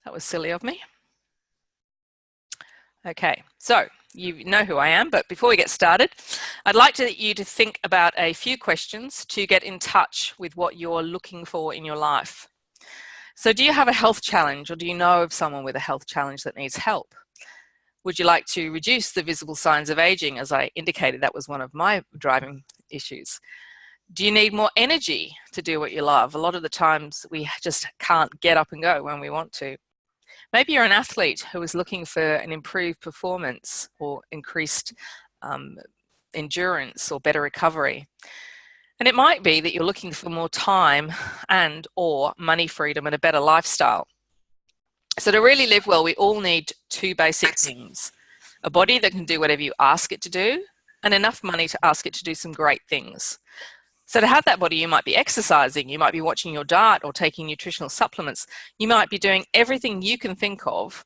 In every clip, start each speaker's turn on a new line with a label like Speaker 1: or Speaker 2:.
Speaker 1: That was silly of me. Okay, so you know who I am, but before we get started, I'd like you to think about a few questions to get in touch with what you're looking for in your life. So do you have a health challenge, or do you know of someone with a health challenge that needs help? Would you like to reduce the visible signs of aging? As I indicated, that was one of my driving issues. Do you need more energy to do what you love? A lot of the times we just can't get up and go when we want to. Maybe you're an athlete who is looking for an improved performance or increased endurance or better recovery. And it might be that you're looking for more time and or money freedom and a better lifestyle. So to really live well, we all need two basic things: a body that can do whatever you ask it to do, and enough money to ask it to do some great things. So to have that body, you might be exercising, you might be watching your diet or taking nutritional supplements, you might be doing everything you can think of,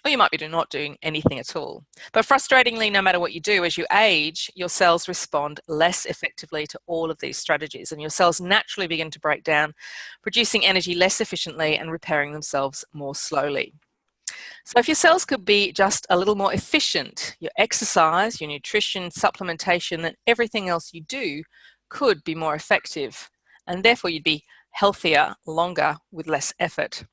Speaker 1: or you might be not doing anything at all. But frustratingly, no matter what you do, as you age, your cells respond less effectively to all of these strategies, and your cells naturally begin to break down, producing energy less efficiently and repairing themselves more slowly. So if your cells could be just a little more efficient, your exercise, your nutrition, supplementation, and everything else you do could be more effective, and therefore you'd be healthier longer with less effort.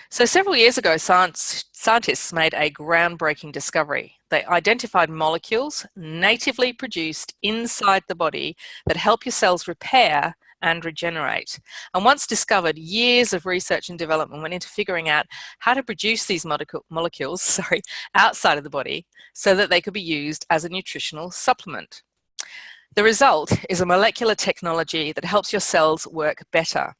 Speaker 1: So several years ago, scientists made a groundbreaking discovery. They identified molecules natively produced inside the body that help your cells repair and regenerate. And once discovered, years of research and development went into figuring out how to produce these molecules outside of the body so that they could be used as a nutritional supplement. The result is a molecular technology that helps your cells work better.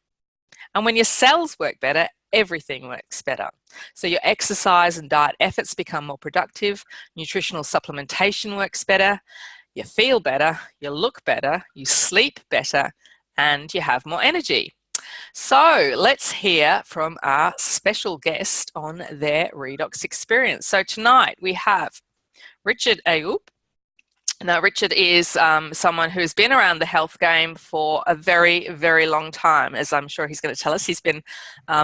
Speaker 1: And when your cells work better, everything works better. So your exercise and diet efforts become more productive, nutritional supplementation works better, you feel better, you look better, you sleep better, and you have more energy. So let's hear from our special guest on their redox experience. So tonight we have Richard Ayoub. Now, Richard is someone who's been around the health game for a very, very long time, as I'm sure he's going to tell us. He's been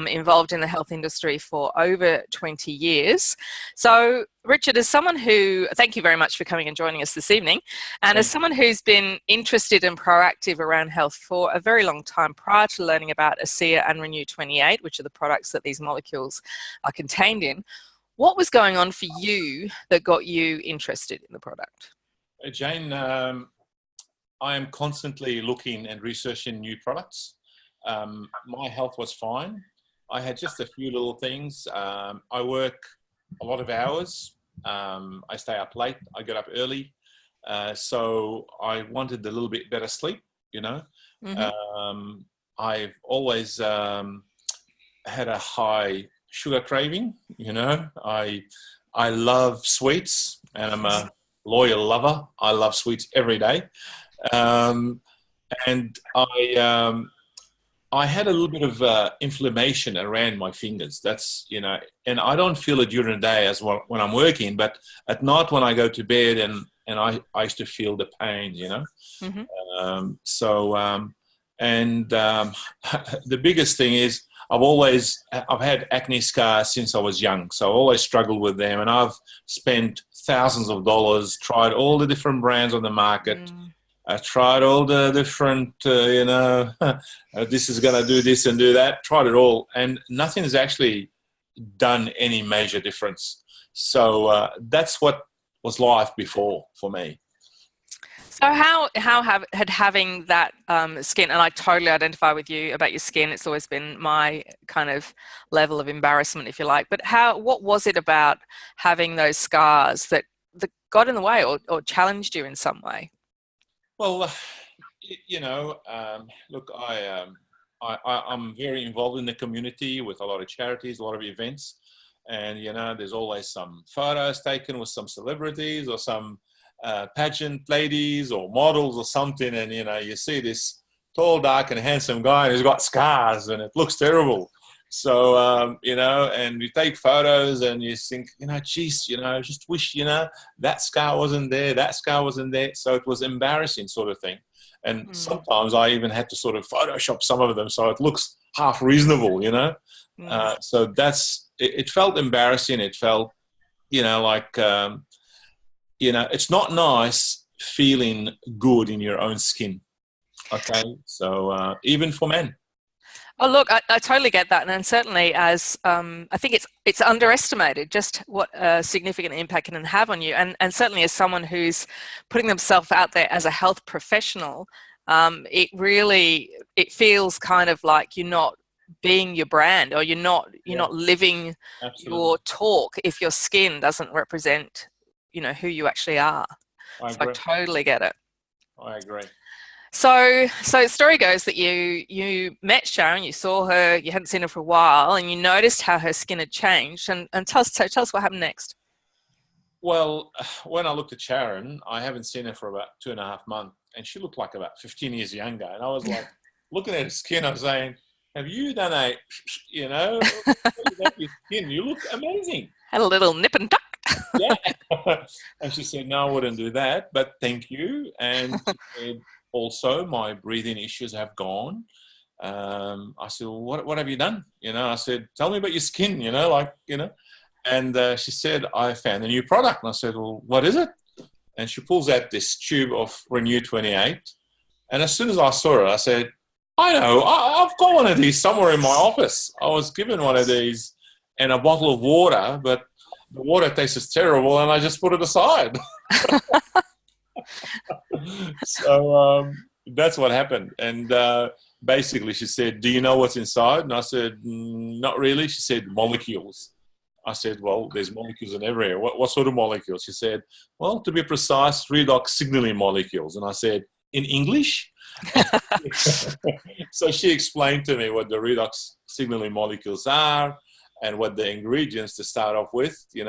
Speaker 1: involved in the health industry for over 20 years. So, Richard, as someone who, thank you very much for coming and joining us this evening, and as someone who's been interested and proactive around health for a very long time prior to learning about Zeeher and Renew 28, which are the products that these molecules are contained in, what was going on for you that got you interested in the product?
Speaker 2: Jane, I am constantly looking and researching new products. My health was fine. I had just a few little things. I work a lot of hours. I stay up late. I get up early. So I wanted a little bit better sleep, you know. Mm-hmm. I've always had a high sugar craving, you know. I love sweets, and I'm a loyal lover. I love sweets every day. And I had a little bit of inflammation around my fingers. That's, you know, and I don't feel it during the day as well when I'm working, but at night when I go to bed and I used to feel the pain, you know. Mm-hmm. The biggest thing is I've had acne scars since I was young, so I always struggled with them, and I've spent thousands of dollars, tried all the different brands on the market. I tried all the different, you know, this is going to do this and do that. Tried it all, and nothing has actually done any major difference. So that's what was life before for me.
Speaker 1: So how having that skin, and I totally identify with you about your skin. It's always been my kind of level of embarrassment, if you like. But what was it about having those scars that got in the way or challenged you in some way?
Speaker 2: Well, you know, look, I'm very involved in the community with a lot of charities, a lot of events, and you know, there's always some photos taken with some celebrities or some pageant ladies or models or something, and you know, you see this tall, dark and handsome guy who's got scars and it looks terrible. So you know, and you take photos and you think, you know, geez, you know, I just wish, you know, that scar wasn't there, that scar wasn't there. So it was embarrassing, sort of thing. And sometimes I even had to sort of Photoshop some of them so it looks half reasonable, you know. So that's it felt embarrassing. It felt, like, it's not nice feeling good in your own skin. Okay. So even for men.
Speaker 1: Oh, look, I totally get that, and certainly as I think it's underestimated just what a significant impact it can have on you, and certainly as someone who's putting themselves out there as a health professional, it feels kind of like you're not being your brand, or you're not living
Speaker 2: Absolutely.
Speaker 1: your talk if your skin doesn't represent, who you actually are.
Speaker 2: I
Speaker 1: So I
Speaker 2: agree.
Speaker 1: totally get it.
Speaker 2: I agree.
Speaker 1: So the story goes that you met Sharon, you saw her, you hadn't seen her for a while, and you noticed how her skin had changed. And tell us what happened next.
Speaker 2: Well, when I looked at Sharon, I haven't seen her for about 2.5 months, and she looked like about 15 years younger. And I was like, looking at her skin, I was saying, have you done your skin? You look amazing.
Speaker 1: Had a little nip and tuck.
Speaker 2: Yeah. And she said, no, I wouldn't do that, but thank you. And she said, also, my breathing issues have gone. I said, well, what have you done? I said, tell me about your skin, And she said, I found a new product. And I said, well, what is it? And she pulls out this tube of Renew 28. And as soon as I saw it, I said, I know, I've got one of these somewhere in my office. I was given one of these and a bottle of water, but the water tastes terrible, and I just put it aside. So that's what happened. And basically she said, do you know what's inside? And I said, not really. She said, molecules. I said, well, there's molecules in everywhere. What sort of molecules? She said, well, to be precise, redox signaling molecules. And I said, in English? So she explained to me what the redox signaling molecules are and what the ingredients to start off with. When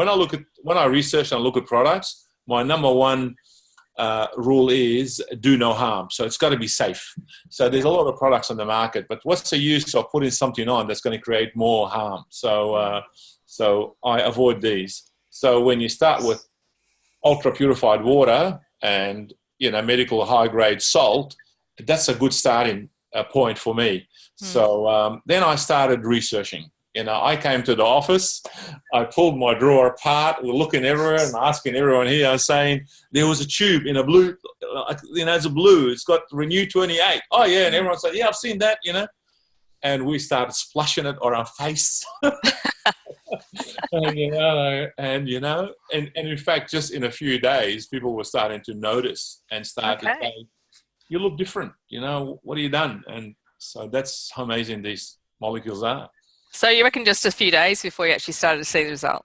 Speaker 2: I research and look at products, my number one rule is do no harm. So it's got to be safe. So there's a lot of products on the market, but what's the use of putting something on that's going to create more harm? So I avoid these. So when you start with ultra purified water and medical high grade salt, that's a good starting point for me. So then I started researching. I came to the office, I pulled my drawer apart, we're looking everywhere and asking everyone here, I was saying, there was a tube in a blue, it's a blue, it's got Renew 28. Oh yeah, and everyone said, yeah, I've seen that, And we started splashing it on our face. and in fact, just in a few days, people were starting to notice and start to say, you look different, what have you done? And so that's how amazing these molecules are.
Speaker 1: So you reckon just a few days before you actually started to see the result?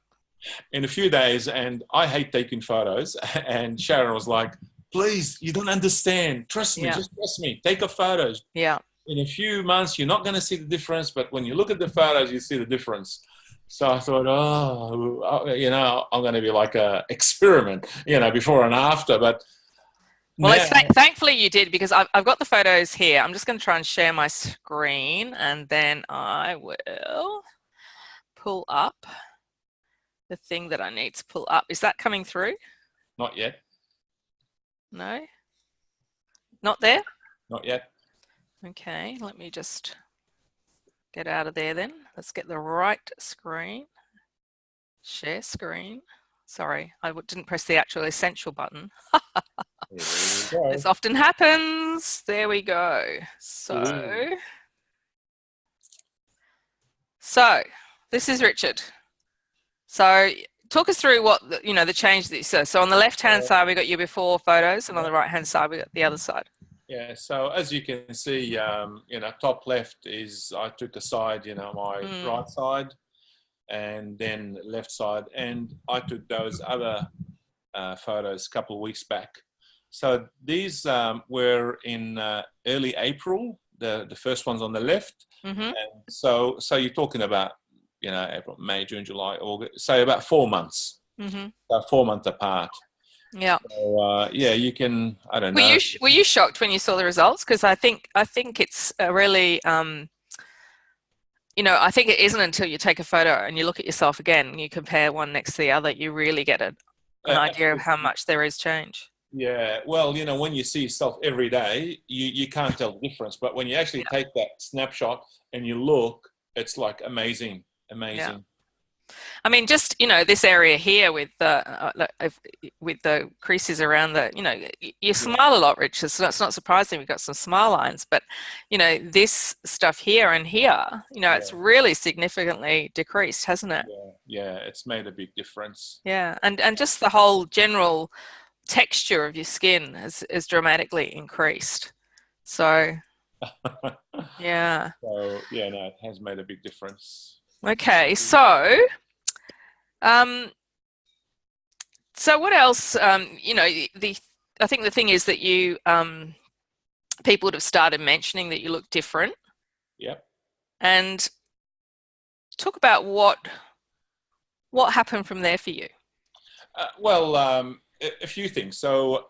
Speaker 2: In a few days, and I hate taking photos, and Sharon was like, please, you don't understand. Trust me, just trust me. Take the photos.
Speaker 1: Yeah.
Speaker 2: In a few months, you're not going to see the difference, but when you look at the photos, you see the difference. So I thought, I'm going to be like a experiment, before and after. But
Speaker 1: well, thankfully you did, because I've got the photos here. I'm just going to try and share my screen, and then I will pull up the thing that I need to pull up. Is that coming through?
Speaker 2: Not yet.
Speaker 1: No? Not there?
Speaker 2: Not yet.
Speaker 1: Okay, let me just get out of there then. Let's get the right screen. Share screen. Sorry, I didn't press the actual essential button. This often happens. There we go. So this is Richard. So talk us through what the change that you saw. So on the left-hand side, we got your before photos, and on the right-hand side, we got the other side.
Speaker 2: Yeah. So as you can see, top left is I took aside, my right side, and then left side, and I took those other photos a couple of weeks back. So these were in early April. The first one's on the left.
Speaker 1: Mm-hmm.
Speaker 2: And so you're talking about April, May, June, July, August. So about 4 months.
Speaker 1: Mm-hmm.
Speaker 2: About 4 months apart.
Speaker 1: Yeah.
Speaker 2: So you can. I don't know.
Speaker 1: Were you shocked when you saw the results? Because I think it's a really I think it isn't until you take a photo and you look at yourself again and you compare one next to the other, you really get an idea of how much there is change.
Speaker 2: Yeah, well, when you see yourself every day, you can't tell the difference. But when you actually take that snapshot and you look, it's like amazing.
Speaker 1: Yeah.
Speaker 2: amazing.
Speaker 1: I mean, just, this area here with the creases around you
Speaker 2: Yeah,
Speaker 1: smile a lot, Richard. So it's not surprising we've got some smile lines, but, this stuff here and here,
Speaker 2: yeah,
Speaker 1: it's really significantly decreased, hasn't it?
Speaker 2: yeah, yeah. It's made a big difference.
Speaker 1: Yeah. And just the whole general texture of your skin has dramatically increased. So, yeah.
Speaker 2: So yeah, no, it has made a big difference.
Speaker 1: Okay. Um, So what else? I think the thing is that people would have started mentioning that you look different,
Speaker 2: Yep.
Speaker 1: and talk about what happened from there for you.
Speaker 2: Well, a few things. So,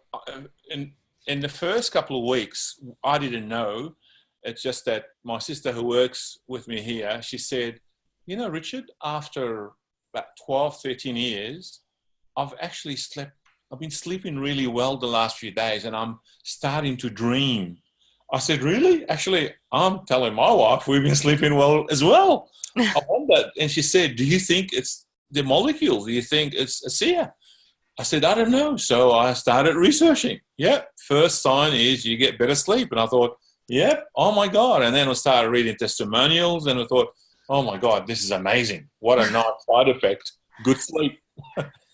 Speaker 2: in the first couple of weeks, I didn't know. It's just that my sister who works with me here, she said, you know, Richard, after about 12, 13 years, I've been sleeping really well the last few days and I'm starting to dream. I said, really? Actually, I'm telling my wife we've been sleeping well as well. I wondered. And she said, do you think it's the molecules? Do you think it's a Zeeher? I said, I don't know. So I started researching. Yep. First sign is you get better sleep. And I thought, yep, oh my God. And then I started reading testimonials and I thought, oh my God, this is amazing. What a nice side effect. Good sleep.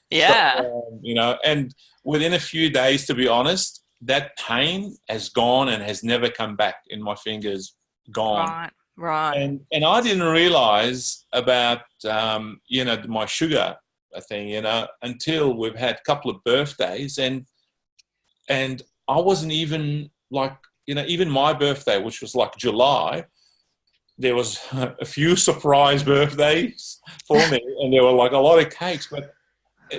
Speaker 1: Yeah.
Speaker 2: So, and within a few days, to be honest, that pain has gone and has never come back in my fingers, gone.
Speaker 1: Right. Right.
Speaker 2: And I didn't realize about, my sugar thing, until we've had a couple of birthdays and I wasn't even like, even my birthday, which was like July, there was a few surprise birthdays for me and there were like a lot of cakes, but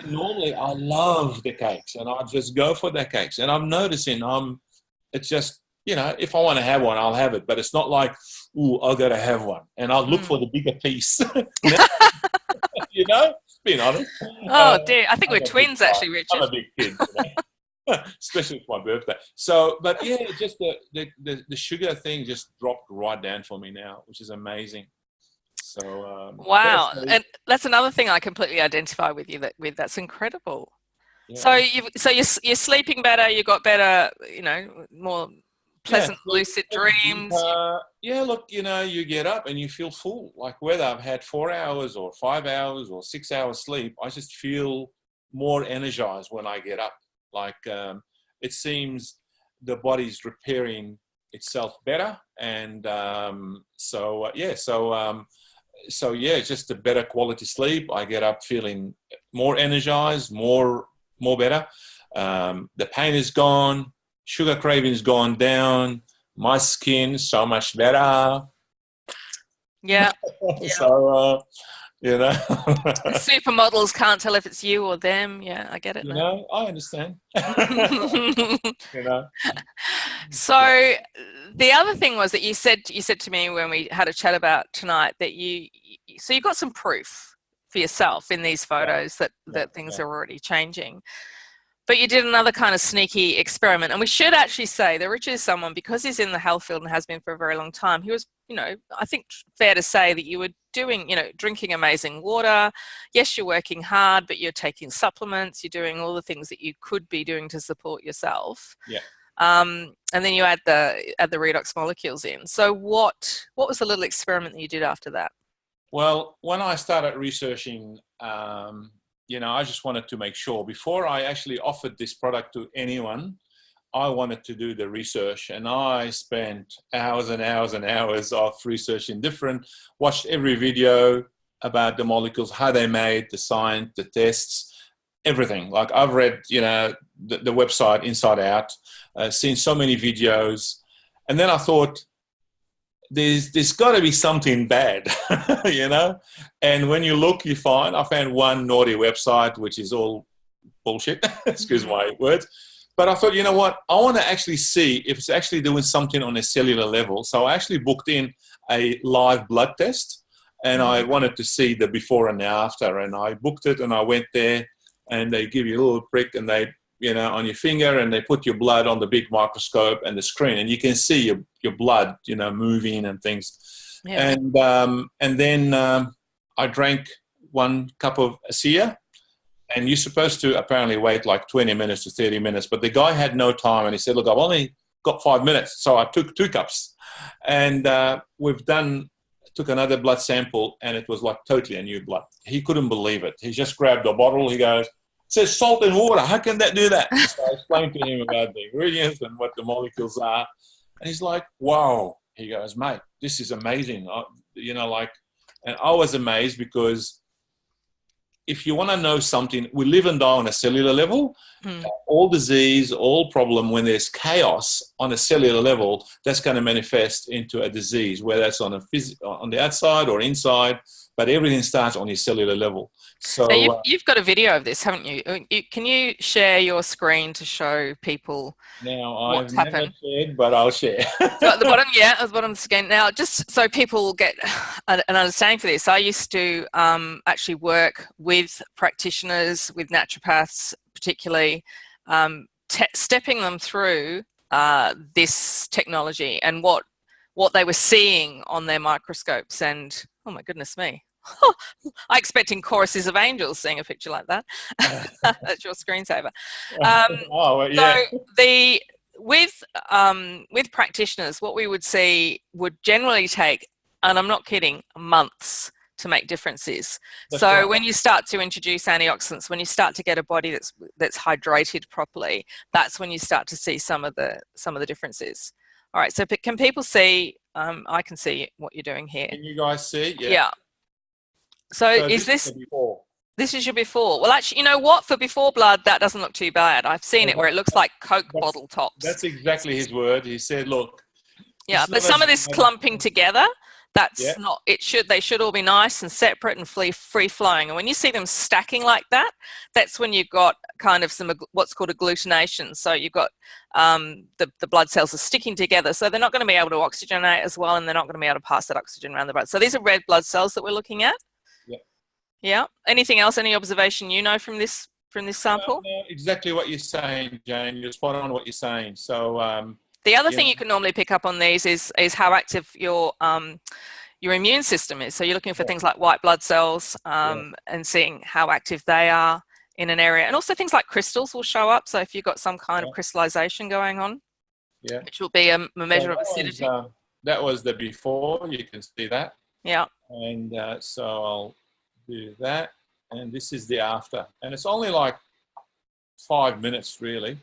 Speaker 2: normally I love the cakes and I just go for the cakes. And I'm noticing it's just, if I want to have one, I'll have it. But it's not like, ooh, I've got to have one. And I'll look for the bigger piece. Being honest.
Speaker 1: Oh dear. I think
Speaker 2: I'm
Speaker 1: we're
Speaker 2: a
Speaker 1: twins
Speaker 2: big guy.
Speaker 1: actually, Richard.
Speaker 2: I'm a big kid, especially for my birthday. So, but yeah, just the sugar thing just dropped right down for me now, which is amazing. So
Speaker 1: Wow. And that's another thing I completely identify with you with. That's incredible.
Speaker 2: yeah.
Speaker 1: So you're sleeping better, you got better, more pleasant, lucid dreams.
Speaker 2: Yeah, look, you get up and you feel full. Like whether I've had 4 hours or 5 hours or 6 hours sleep, I just feel more energized when I get up. Like it seems the body's repairing itself better. And so just a better quality sleep. I get up feeling more energized, more better. The pain is gone. Sugar craving's gone down. My skin so much better.
Speaker 1: Yeah.
Speaker 2: So
Speaker 1: Supermodels can't tell if it's you or them. Yeah, I get it now.
Speaker 2: I understand.
Speaker 1: So the other thing was that you said to me when we had a chat about tonight that you got some proof for yourself in these photos that things are already changing. But you did another kind of sneaky experiment. And we should actually say that Richard is someone, because he's in the health field and has been for a very long time, he was, I think fair to say that you were doing, drinking amazing water. Yes, you're working hard, but you're taking supplements. You're doing all the things that you could be doing to support yourself.
Speaker 2: Yeah.
Speaker 1: And then you add the redox molecules in. So what was the little experiment that you did after that?
Speaker 2: Well, when I started researching, I just wanted to make sure before I actually offered this product to anyone, I wanted to do the research, and I spent hours and hours and hours of researching watched every video about the molecules, how they made, the science, the tests, everything. Like I've read, the website inside out, seen so many videos, and then I thought, there's got to be something bad, And when you look, you find, I found one naughty website, which is all bullshit, excuse my words. But I thought, you know what? I want to actually see if it's actually doing something on a cellular level. So I actually booked in a live blood test, and I wanted to see the before and after. And I booked it, and I went there, and they give you a little prick, and they, on your finger, and they put your blood on the big microscope and the screen, and you can see your blood, moving and things. Yeah. And then I drank 1 cup of Zeeher, and you're supposed to apparently wait like 20 minutes to 30 minutes. But the guy had no time, and he said, look, I've only got 5 minutes. So I took 2 cups. And took another blood sample, and it was like totally a new blood. He couldn't believe it. He just grabbed a bottle. He goes, it says salt and water. How can that do that? So I explained to him about the ingredients and what the molecules are. And he's like, wow. He goes, mate, this is amazing. And I was amazed because if you want to know something, we live and die on a cellular level. All disease, all problem, when there's chaos on a cellular level, that's going to manifest into a disease, whether that's on the outside or inside, but everything starts on your cellular level. So
Speaker 1: now you've got a video of this, haven't you? Can you share your screen to show people what's happened?
Speaker 2: Never shared, but I'll share.
Speaker 1: So at the bottom, at the bottom of the screen. Now, just so people get an understanding for this, I used to actually work with practitioners, with naturopaths particularly, stepping them through this technology and what they were seeing on their microscopes. And oh my goodness me, I expect in choruses of angels seeing a picture like that. That's your screensaver. So with practitioners, what we would see would generally take, and I'm not kidding, months to make differences. That's right. When you start to introduce antioxidants, when you start to get a body that's hydrated properly, that's when you start to see some of the differences. All right, so can people see? I can see what you're doing here.
Speaker 2: Can you guys see?
Speaker 1: Yeah. So is this before? This is your before. Well, actually, you know what? For before blood, that doesn't look too bad. I've seen it where it looks like Coke bottle tops.
Speaker 2: That's exactly his word. He said, look.
Speaker 1: Yeah, but some of this clumping together, that's not, they should all be nice and separate and free flowing. And when you see them stacking like that, that's when you've got kind of what's called agglutination. So you've got the blood cells are sticking together. So they're not going to be able to oxygenate as well, and they're not going to be able to pass that oxygen around the blood. So these are red blood cells that we're looking at. Yeah. Anything else? Any observation from this sample?
Speaker 2: No, exactly what you're saying, Jane. You're spot on what you're saying. So
Speaker 1: the other thing you can normally pick up on these is how active your immune system is. So you're looking for things like white blood cells and seeing how active they are in an area, and also things like crystals will show up. So if you've got some kind of crystallization going on, which will be a measure of acidity.
Speaker 2: That was the before. You can see that.
Speaker 1: Yeah.
Speaker 2: And so I'll do that, and this is the after, and it's only like 5 minutes really.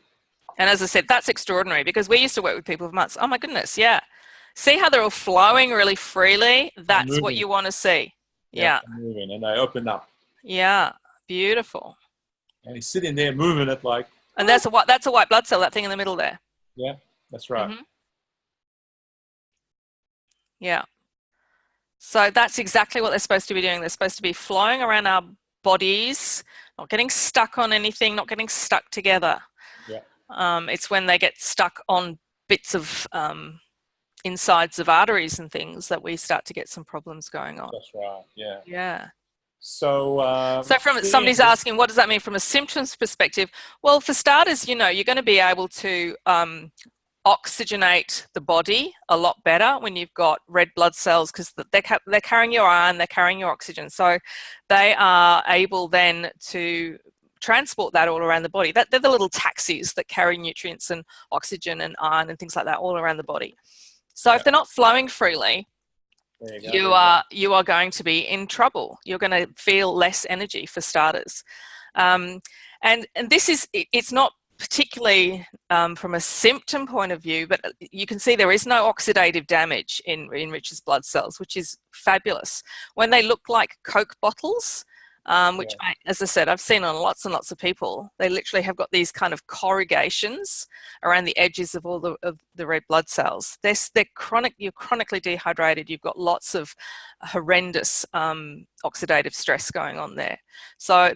Speaker 1: And as I said, that's extraordinary because we used to work with people for months. Oh my goodness, yeah. See how they're all flowing really freely? That's what you want to see. Yeah.
Speaker 2: Moving, and they open up.
Speaker 1: Yeah, beautiful.
Speaker 2: And he's sitting there moving it like.
Speaker 1: And that's a white blood cell, that thing in the middle there.
Speaker 2: Yeah, that's right.
Speaker 1: Mm-hmm. Yeah. So that's exactly what they're supposed to be doing. They're supposed to be flowing around our bodies, not getting stuck on anything, not getting stuck together. Yeah. It's when they get stuck on bits of insides of arteries and things that we start to get some problems going on.
Speaker 2: That's right. Yeah.
Speaker 1: Yeah.
Speaker 2: So
Speaker 1: from somebody's asking, what does that mean from a symptoms perspective? Well, for starters, you're going to be able to oxygenate the body a lot better when you've got red blood cells, because they're carrying your iron, they're carrying your oxygen, so they are able then to transport that all around the body. They're the little taxis that carry nutrients and oxygen and iron and things like that all around the body. So if they're not flowing freely, you are going to be in trouble. You're going to feel less energy for starters, and this is, it's not particularly from a symptom point of view, but you can see there is no oxidative damage in Rich's blood cells, which is fabulous. When they look like Coke bottles, which, as I said, I've seen on lots and lots of people, they literally have got these kind of corrugations around the edges of all the red blood cells. You're chronically dehydrated. You've got lots of horrendous oxidative stress going on there. So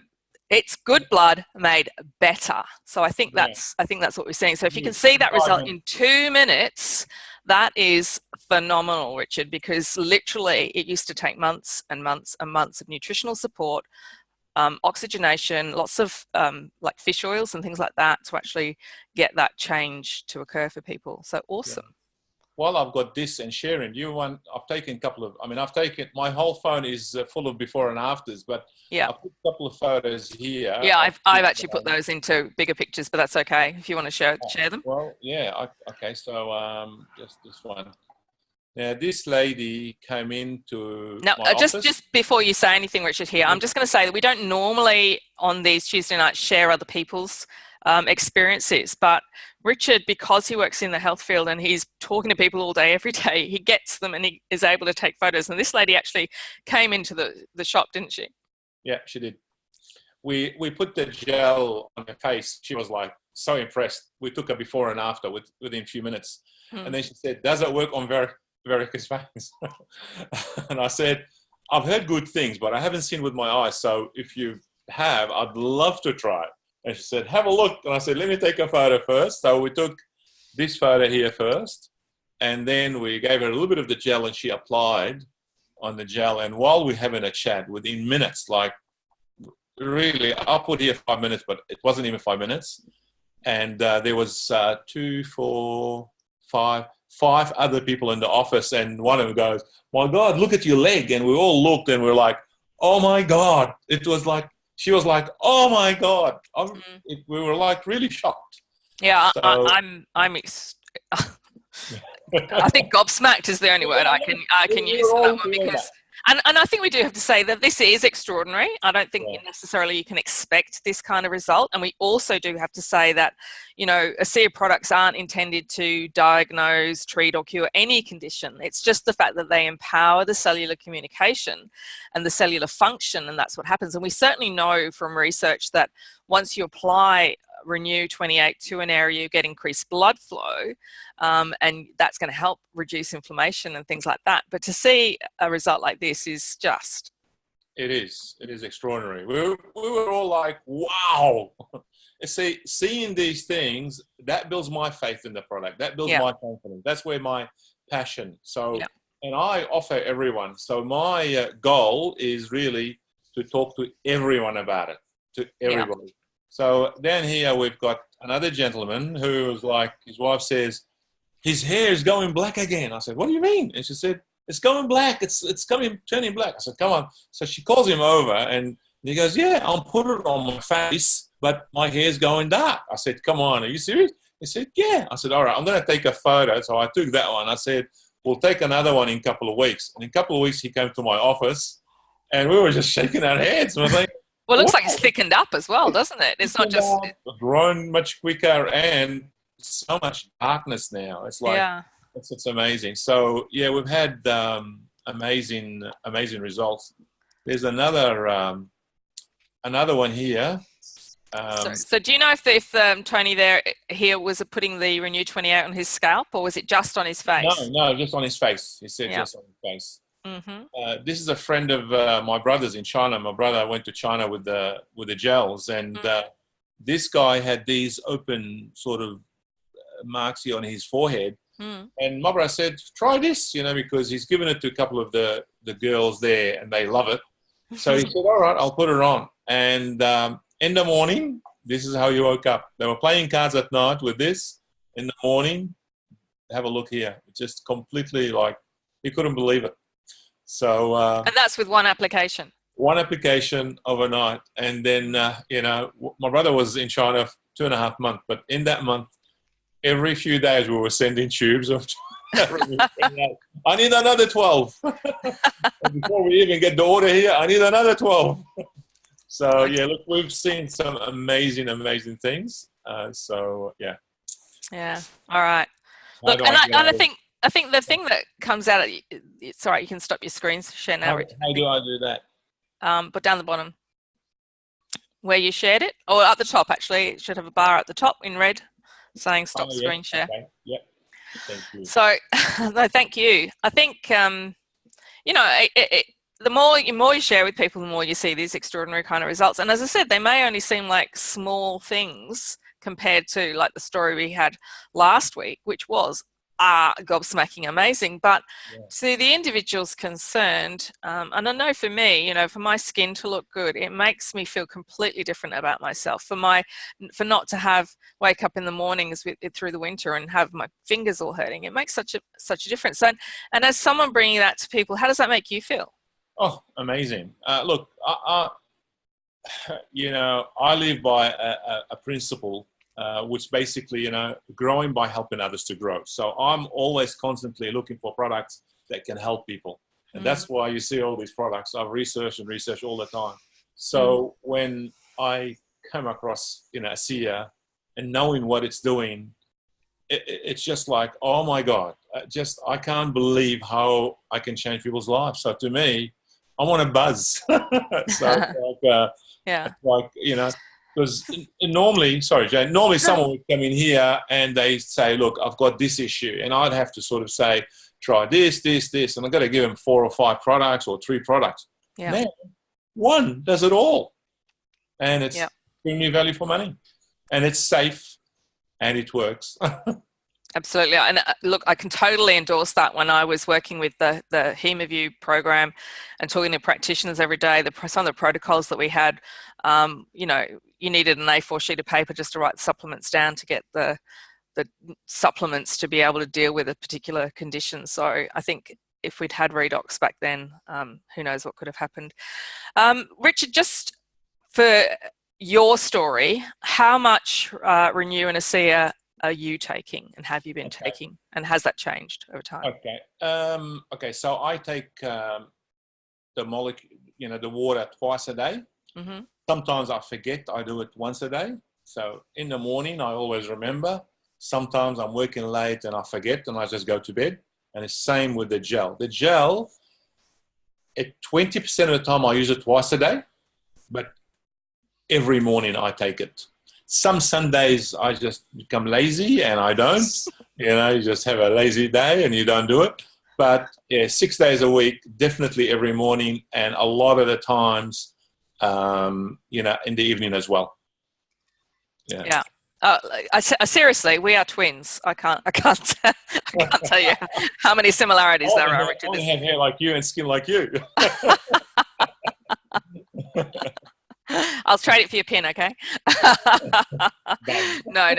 Speaker 1: it's good blood made better. So I think that's what we're seeing. So if you can see that result in 2 minutes, that is phenomenal, Richard, because literally it used to take months and months and months of nutritional support, oxygenation, lots of like fish oils and things like that to actually get that change to occur for people. So awesome.
Speaker 2: while I've got this and sharing, do you want, I've taken a couple of, I mean, I've taken, my whole phone is full of before and afters, but
Speaker 1: Yeah.
Speaker 2: I've put a couple of photos here.
Speaker 1: Yeah, I've actually put those into bigger pictures, but that's okay if you want to share them.
Speaker 2: Well, yeah, okay, so just this one. Now, this lady came into
Speaker 1: Now,
Speaker 2: my office.
Speaker 1: just before you say anything, Richard, here, I'm just going to say that we don't normally on these Tuesday nights share other people's experiences, but Richard, because he works in the health field and he's talking to people all day, every day, he gets them and he is able to take photos. And this lady actually came into the shop, didn't she?
Speaker 2: Yeah, she did. We put the gel on her face. She was like so impressed. We took her before and after within a few minutes. And then she said, does it work on Verica's face? And I said, I've heard good things, but I haven't seen with my eyes. So if you have, I'd love to try it. And she said, have a look. And I said, let me take a photo first. So we took this photo here first. And then we gave her a little bit of the gel and she applied on the gel. And while we're having a chat, within minutes, like really, I'll put here 5 minutes, but it wasn't even 5 minutes. And there was 2, 4, 5 other people in the office. And one of them goes, my God, look at your leg. And we all looked and we're like, oh my God. It was like, she was like, oh my God. We were like really shocked.
Speaker 1: Yeah,
Speaker 2: So,
Speaker 1: I think gobsmacked is the only word I can use for that one, because and I think we do have to say that this is extraordinary. I don't think necessarily you can expect this kind of result. And we also do have to say that, you know, Zeeher products aren't intended to diagnose, treat or cure any condition. It's just the fact that they empower the cellular communication and the cellular function, and that's what happens. And we certainly know from research that once you apply Renew 28 to an area, you get increased blood flow, and that's going to help reduce inflammation and things like that. But to see a result like this is just...
Speaker 2: It is extraordinary. We were all like, wow. See, seeing these things, that builds my faith in the product. That builds my confidence. That's where my passion. So, and I offer everyone. So my goal is really to talk to everyone about it, to everybody. So down here, we've got another gentleman who was like, his wife says, his hair is going black again. I said, what do you mean? And she said, it's going black. It's turning black. I said, come on. So she calls him over and he goes, yeah, I'll put it on my face, but my hair's going dark. I said, come on, are you serious? He said, yeah. I said, all right, I'm going to take a photo. So I took that one. I said, we'll take another one in a couple of weeks. And in a couple of weeks, he came to my office and we were just shaking our heads. And I was like,
Speaker 1: well, it looks like it's thickened up as well, doesn't it? It's not just...
Speaker 2: It's grown much quicker and so much darkness now. It's like, it's amazing. So, yeah, we've had amazing results. There's another one here.
Speaker 1: So do you know if Tony here was putting the Renew 28 on his scalp, or was it just on his face?
Speaker 2: No, just on his face. He said just on his face. This is a friend of my brother's in China. My brother went to China with the gels, and this guy had these open sort of marks here on his forehead. And my brother said, try this, you know, because he's given it to a couple of the girls there and they love it. So he said, all right, I'll put it on. And in the morning, this is how you woke up. They were playing cards at night with this. In the morning, have a look here. Just completely like, he couldn't believe it. So,
Speaker 1: and that's with one application.
Speaker 2: One application overnight. And then, you know, my brother was in China 2.5 months, but in that month, every few days we were sending tubes of I need another 12. Before we even get the order here, I need another 12. So, yeah, look, we've seen some amazing things. So, yeah.
Speaker 1: Yeah. All right. Look, and I think the thing that comes out, it's all right, you can stop your screen share now, Richard.
Speaker 2: How do I do that?
Speaker 1: But down the bottom where you shared it, or at the top, actually, it should have a bar at the top in red saying stop screen share.
Speaker 2: Okay. Yep. Thank you.
Speaker 1: So, no, thank you. I think, you know, the more you share with people, the more you see these extraordinary kind of results. And as I said, they may only seem like small things compared to like the story we had last week, which was are gobsmacking amazing. But
Speaker 2: Yeah.
Speaker 1: to the individuals concerned, and I know for me, you know, for my skin to look good, it makes me feel completely different about myself. For not to wake up in the mornings through the winter and have my fingers all hurting, it makes such a difference. And as someone bringing that to people, how does that make you feel?
Speaker 2: Oh, amazing. Look, you know, I live by a principle, which basically, you know, growing by helping others to grow. So I'm always constantly looking for products that can help people. And that's why you see all these products. I've researched and researched all the time. So when I come across, you know, a Zeeher and knowing what it's doing, it's just like, oh my God, I can't believe how I can change people's lives. So to me, I want to buzz. So
Speaker 1: Yeah.
Speaker 2: like, you know, because normally, sorry, Jane, normally someone would come in here and they say, look, I've got this issue. And I'd have to sort of say, try this, this, this. And I've got to give them 4 or 5 products or 3 products.
Speaker 1: Yeah.
Speaker 2: Man, one does it all. And it's
Speaker 1: Yeah.
Speaker 2: bringing me value for money. And it's safe and it works.
Speaker 1: Absolutely. And look, I can totally endorse that. When I was working with the HemoView program and talking to practitioners every day, some of the protocols that we had, you know, you needed an A4 sheet of paper just to write the supplements down to get the supplements to be able to deal with a particular condition. So I think if we'd had redox back then, who knows what could have happened. Richard, just for your story, how much Renew and ASEA are you taking, and have you been taking, and has that changed over time?
Speaker 2: Okay. So I take the molecule, you know, the water twice a day. Sometimes I forget, I do it once a day. So in the morning, I always remember. Sometimes I'm working late and I forget and I just go to bed. And it's same with the gel. The gel, at 20% of the time I use it twice a day, but every morning I take it. Some Sundays I just become lazy and I don't. You know, you just have a lazy day and you don't do it. But yeah, 6 days a week, definitely every morning, and a lot of the times, you know, in the evening as well.
Speaker 1: Yeah. Seriously, we are twins. I can't tell you how many similarities there are.
Speaker 2: I only have hair like you and skin like you.
Speaker 1: I'll trade it for your pin, okay? No.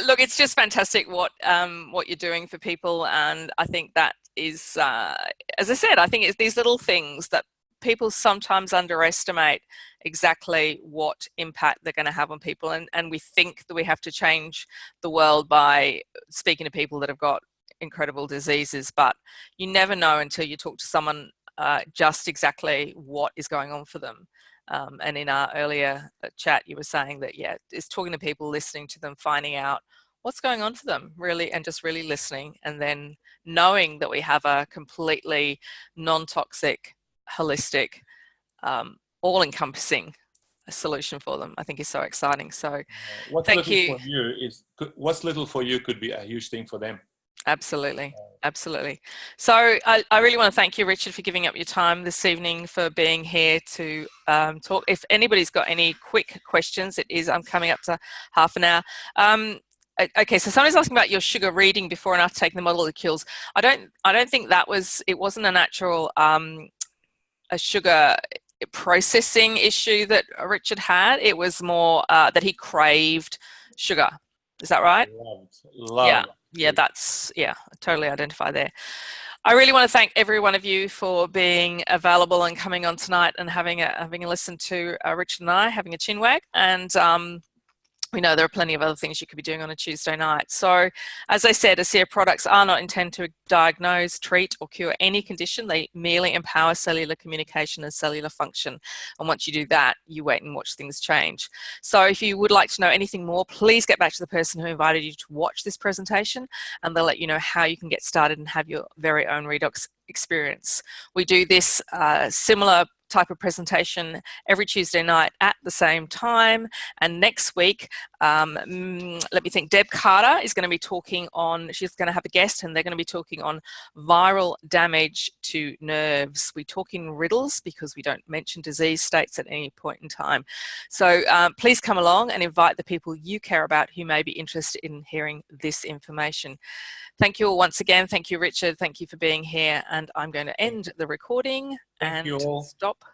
Speaker 1: Look, it's just fantastic what you're doing for people, and I think that is, as I said, I think it's these little things that people sometimes underestimate exactly what impact they're going to have on people, and we think that we have to change the world by speaking to people that have got incredible diseases, but you never know until you talk to someone just exactly what is going on for them. And in our earlier chat, you were saying that, yeah, it's talking to people, listening to them, finding out what's going on for them, really, and just really listening, and then knowing that we have a completely non-toxic, holistic, all-encompassing solution for them, I think is so exciting. So thank you.
Speaker 2: What's little for you could be a huge thing for them.
Speaker 1: Absolutely. So I really want to thank you, Richard, for giving up your time this evening, for being here to talk. If anybody's got any quick questions, I'm coming up to half an hour. Okay, so somebody's asking about your sugar reading before and after taking the molecules. I don't think it wasn't a natural a sugar processing issue that Richard had. It was more that he craved sugar. Is that right?
Speaker 2: Loved.
Speaker 1: Yeah, I totally identify there. I really want to thank every one of you for being available and coming on tonight and having a listen to Richard and I having a chinwag. And we know there are plenty of other things you could be doing on a Tuesday night. So, as I said, ASEA products are not intended to diagnose, treat, or cure any condition. They merely empower cellular communication and cellular function. And once you do that, you wait and watch things change. So if you would like to know anything more, please get back to the person who invited you to watch this presentation, and they'll let you know how you can get started and have your very own redox experience. We do this similar type of presentation every Tuesday night at the same time. And next week, let me think, Deb Carter is going to be talking on, she's going to have a guest, and they're going to be talking on viral damage to nerves. We talk in riddles because we don't mention disease states at any point in time. So please come along and invite the people you care about who may be interested in hearing this information. Thank you all once again. Thank you, Richard. Thank you for being here. And I'm going to end the recording and stop